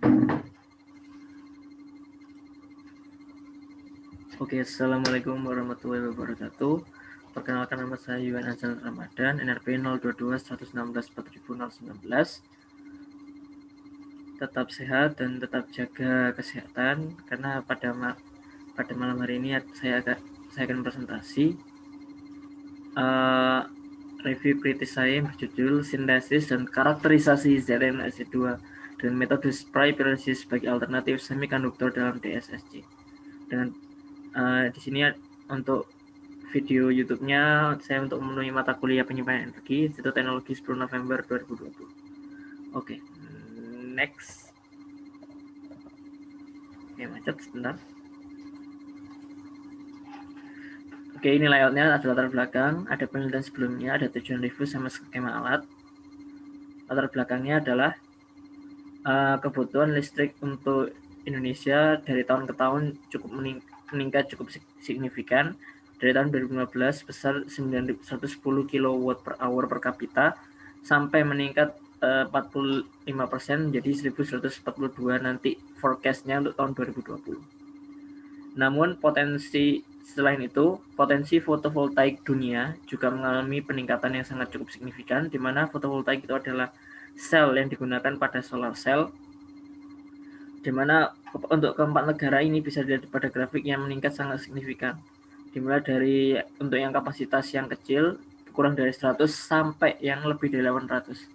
Oke, assalamualaikum warahmatullahi wabarakatuh. Perkenalkan, nama saya Yuan Azal Ramadan, NRP 022 116 4019. Tetap sehat dan tetap jaga kesehatan, karena pada malam hari ini saya akan presentasi review kritis saya yang berjudul sintesis dan karakterisasi ZnSC2 dengan metode spray pyrolysis sebagai alternatif semikonduktor dalam DSSC. Dengan di sini untuk video YouTube-nya saya untuk memenuhi mata kuliah penyimpanan energi Institut Teknologi 10 November 2020. Oke, next. Oke, macet sebentar. Oke, ini layoutnya, ada latar belakang, ada penelitian sebelumnya, ada tujuan review sama skema alat. Latar belakangnya adalah kebutuhan listrik untuk Indonesia dari tahun ke tahun cukup meningkat cukup signifikan. Dari tahun 2015 sebesar 910 kW per hour per kapita sampai meningkat 45% menjadi 1142 nanti forecastnya untuk tahun 2020. Namun selain itu, potensi fotovoltaik dunia juga mengalami peningkatan yang sangat cukup signifikan, di mana fotovoltaik itu adalah sel yang digunakan pada solar cell, di mana untuk keempat negara ini bisa dilihat pada grafik yang meningkat sangat signifikan, dimulai dari untuk yang kapasitas yang kecil kurang dari 100 sampai yang lebih dari 800.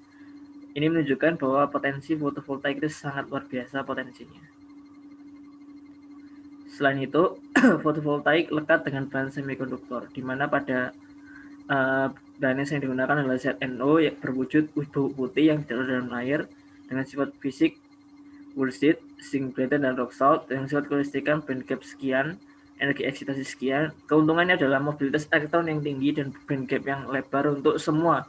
Ini menunjukkan bahwa potensi fotovoltaik itu sangat luar biasa potensinya. Selain itu, fotovoltaik lekat dengan bahan semikonduktor, di mana pada bahan yang digunakan adalah ZNO yang berwujud bubuk putih yang tidak dalam air dengan sifat fisik bullshit, zinc blended dan rock salt dengan sifat kelistrikan bandgap sekian, energi eksitasi sekian. Keuntungannya adalah mobilitas elektron yang tinggi dan bandgap yang lebar untuk semua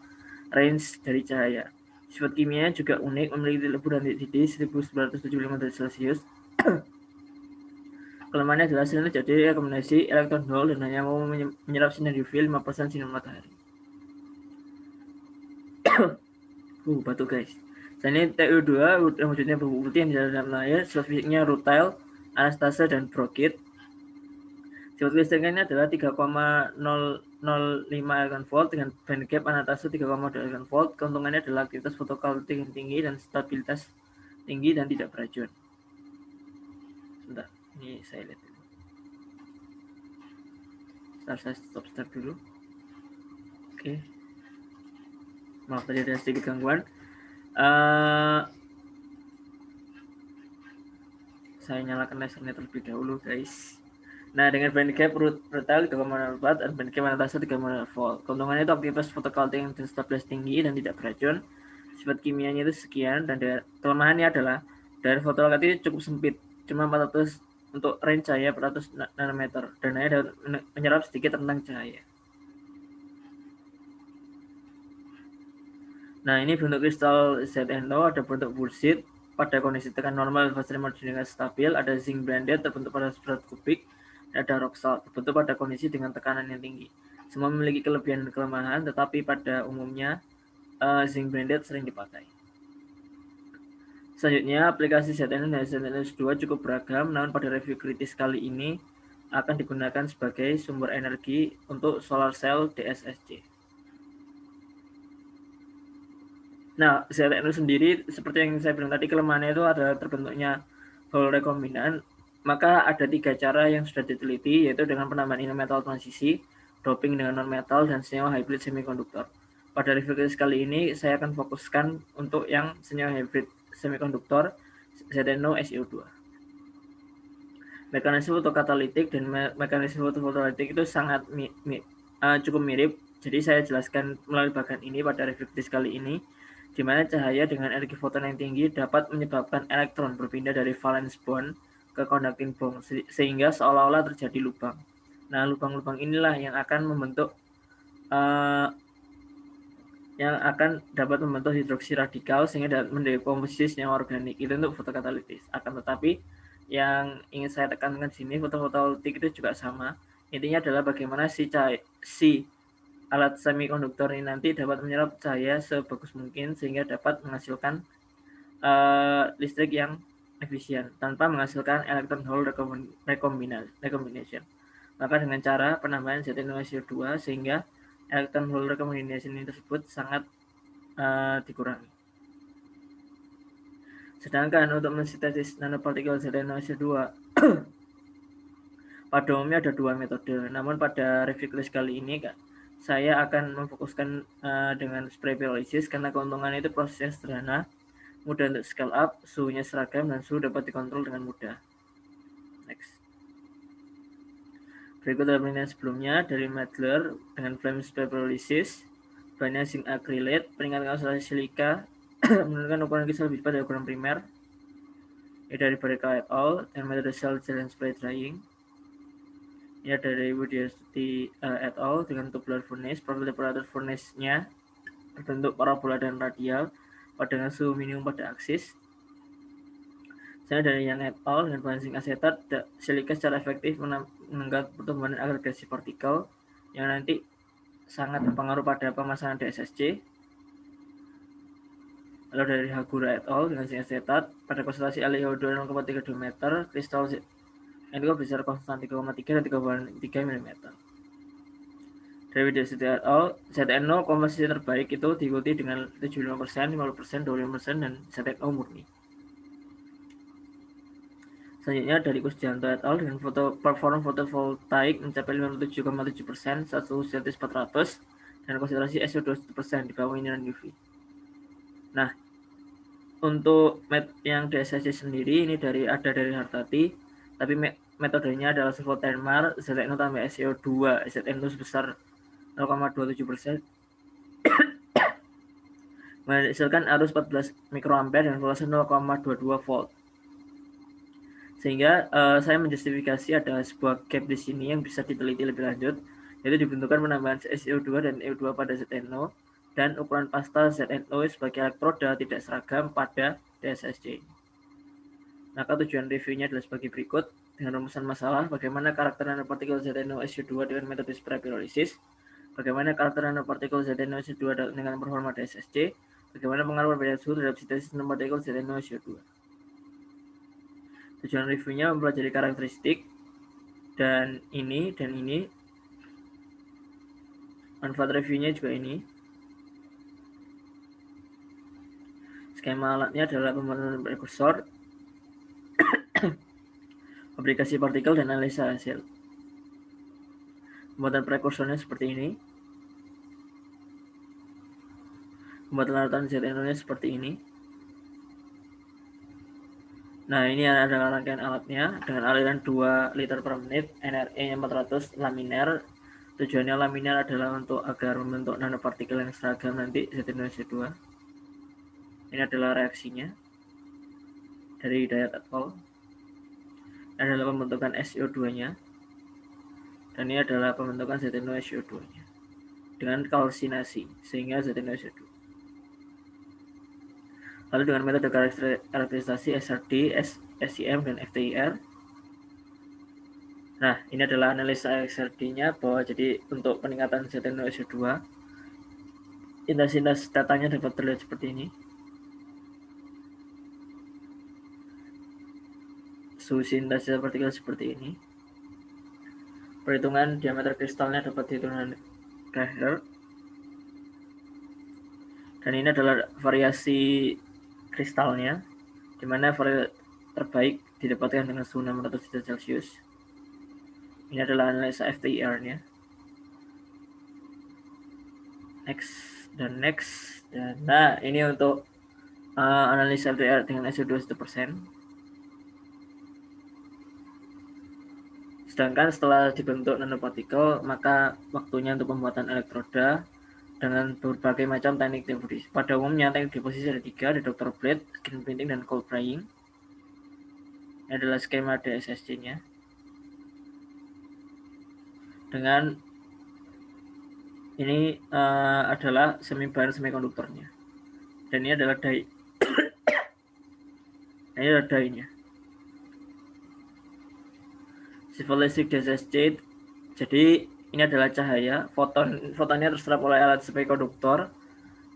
range dari cahaya. Sifat kimianya juga unik, memiliki leburan didih 1975 derajat Celcius. Kelemahannya adalah hasilnya jadi rekomendasi elektron hole dan hanya mau menyerap sinar UV 5% sinar matahari. Batuk guys. Dan ini TU2 yang wujudnya bubuk putih yang di dalam air, sifat fisiknya rutile, anastase dan brokit. Sifat listriknya adalah 3,005 elektron volt dengan band gap anastase 3,2 elektron volt. Keuntungannya adalah aktivitas fotovoltaik yang tinggi dan stabilitas tinggi dan tidak beracuan. Sebentar, ini saya lihat dulu. Saya stop dulu. Oke. Maaf tadi ada sedikit gangguan. Saya nyalakan lasernya terlebih dahulu guys. Nah, dengan bandgap rutile 3,04 dan bandgap anastase 3,0 volt. Keuntungannya itu aktivitas fotovoltaik yang stabilitas tinggi dan tidak beracun. Sifat kimianya itu sekian, dan kelemahannya adalah dari fotovoltaik itu cukup sempit, cuma 400 untuk range cahaya 400 nanometer, dan hanya menyerap sedikit tentang cahaya. Nah, ini bentuk kristal ZNO, ada bentuk bullshit pada kondisi tekan normal, fase dengan stabil, ada zinc blended terbentuk pada berat kubik, dan ada rock salt terbentuk pada kondisi dengan tekanan yang tinggi. Semua memiliki kelebihan dan kelemahan, tetapi pada umumnya zinc blended sering dipakai. Selanjutnya, aplikasi ZNO dan ZNS2 cukup beragam, namun pada review kritis kali ini akan digunakan sebagai sumber energi untuk solar cell DSSC. Nah, ZNO sendiri seperti yang saya bilang tadi, kelemahannya itu adalah terbentuknya hole rekombinan. Maka ada 3 cara yang sudah diteliti, yaitu dengan penambahan inner metal transisi, doping dengan non metal, dan senyawa hybrid semikonduktor. Pada review kritis kali ini saya akan fokuskan untuk yang senyawa hybrid semikonduktor ZNO SiO2. Mekanisme fotokatalitik dan mekanisme fotovoltaik itu sangat cukup mirip. Jadi saya jelaskan melalui bagian ini pada review kritis kali ini, di mana cahaya dengan energi foton yang tinggi dapat menyebabkan elektron berpindah dari valence bond ke conducting bond, sehingga seolah-olah terjadi lubang. Nah, lubang-lubang inilah yang akan dapat membentuk hidroksi radikal sehingga dapat mendekomposisi senyawa organik. Itu untuk fotokatalitis. Akan tetapi yang ingin saya tekankan di sini, fotovoltaik itu juga sama. Intinya adalah bagaimana si alat semikonduktor ini nanti dapat menyerap cahaya sebagus mungkin sehingga dapat menghasilkan listrik yang efisien tanpa menghasilkan electron hole recombination. Maka dengan cara penambahan ZnO2 sehingga electron hole recombination tersebut sangat dikurangi. Sedangkan untuk mensintesis nanopartikel ZnO2 pada umumnya ada dua metode. Namun pada review kelas kali ini saya akan memfokuskan dengan spray pyrolysis karena keuntungan itu prosesnya sederhana, mudah untuk scale up, suhunya seragam, dan suhu dapat dikontrol dengan mudah. Next. Berikut adalah penelitian sebelumnya dari Madler dengan flame spray pyrolysis, bahannya zinc acrylate, peringatan konsentrasi silika menurunkan ukuran kristal lebih pada ukuran primer. Ini dari Bareka et al. Dan metode cell gel spray drying. Ini dari Widiasti et al. Dengan tubular furnace. Profil temperatur furnace-nya berbentuk parabola dan radial pada suhu minimum pada aksis. Saya dari Yang et al. Dengan bahan zinc asetat, silika secara efektif menangkap pertumbuhan agregasi partikel yang nanti sangat berpengaruh pada pemasangan DSSC. Lalu dari Hagura et al. Dengan zinc asetat pada konsentrasi LiO2 0,32 meter, kristal itu besar konstan 3,3 dan 3,3 mm. Dari Widiasti et al. ZnO komposisi terbaik itu diikuti dengan 75%, 50%, 25%, dan ZnO murni. Selanjutnya dari Kusdianto et al. Dengan performa fotovoltaik mencapai 57,7% saat suhu Celsius 400 dan konsentrasi SO2 1% di bawah iniran UV. Nah, untuk yang DSSC sendiri ini ada dari Hartati, tapi metodenya adalah sulfotermal, ZnO tambah SO2, ZnO sebesar 0,27%, menghasilkan arus 14 mikroampere dan volase 0,22 volt. Sehingga saya menjustifikasi ada sebuah gap di sini yang bisa diteliti lebih lanjut, yaitu dibentukkan penambahan SiO2 dan E2 pada ZnO dan ukuran pasta ZnO sebagai elektroda tidak seragam pada DSSC. Maka tujuan reviewnya adalah sebagai berikut, dengan rumusan masalah, bagaimana karakter nanopartikel ZnO2 dengan metode spray pyrolysis, bagaimana karakter nanopartikel ZnO2 dengan performa DSSC, bagaimana pengaruh perbedaan suhu terhadap sintesis nanopartikel ZnO2. Tujuan reviewnya mempelajari karakteristik dan ini. Manfaat reviewnya juga ini. Skema alatnya adalah pembuatan prekursor, aplikasi partikel, dan analisa hasil. Pembuatan prekursornya seperti ini. Pembuatan larutan ZnO-nya seperti ini. Nah, ini adalah rangkaian alatnya dengan aliran 2 liter per menit, NRE 400 laminar. Tujuannya laminar adalah untuk agar membentuk nanopartikel yang seragam nanti ZnO2. Ini adalah reaksinya dari Hidayat et al. Ini adalah pembentukan SiO2-nya. Dan ini adalah pembentukan ZnO2-nya dengan kalsinasi sehingga ZnO2. Lalu dengan metode karakterisasi SRD, SIM, dan FTIR. Nah, ini adalah analisa SRD-nya bahwa jadi untuk peningkatan ZnO2, intensitas datanya dapat terlihat seperti ini. Suhu sintesis partikel seperti ini. Perhitungan diameter kristalnya dapat dihitung dengan Kehrer. Dan ini adalah variasi kristalnya, di mana variasi terbaik didapatkan dengan suhu 600 derajat Celcius. Ini adalah analisa FTIR-nya. Next. Nah, ini untuk analisa FTIR dengan SO2 1%. Sedangkan setelah dibentuk nanopartikel, maka waktunya untuk pembuatan elektroda dengan berbagai macam teknik deposisi. Pada umumnya teknik deposisi ada 3, ada Dr. Blade, screen printing, dan cold drying. Ini adalah skema DSSC-nya. Dengan ini adalah semi-bar semikonduktornya. Dan ini adalah die. Ini adalah die-nya. Photoelectric DSSC, jadi ini adalah cahaya, fotonnya terserap oleh alat semikonduktor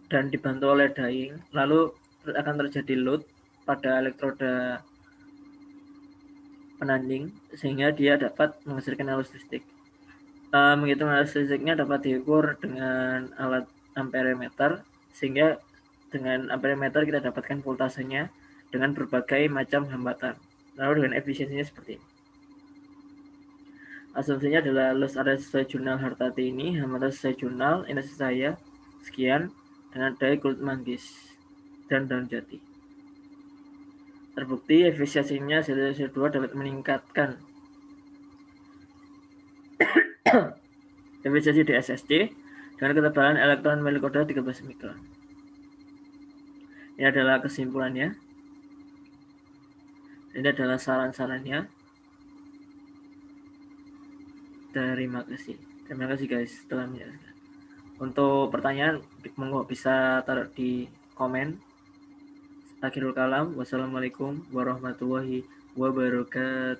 dan dibantu oleh dyeing, lalu akan terjadi load pada elektroda penanding sehingga dia dapat menghasilkan arus listrik. Menghitung arus listriknya dapat diukur dengan alat amperemeter, sehingga dengan amperemeter kita dapatkan voltasenya dengan berbagai macam hambatan. Lalu dengan efisiensinya seperti ini. Asumsinya adalah loss area sesuai jurnal Hartati ini, hambatan sesuai jurnal, energi saya sekian, dengan daya kulit manggis dan daun jati. Terbukti efisiensinya CO2 dapat meningkatkan efisiensi di SSC dengan ketebalan elektron melikoda 13 mikron. Ini adalah kesimpulannya. Ini adalah saran-sarannya. Terima kasih guys telah menjelaskan. Untuk pertanyaan monggo bisa taruh di komen. Akhirul kalam, wassalamualaikum warahmatullahi wabarakatuh.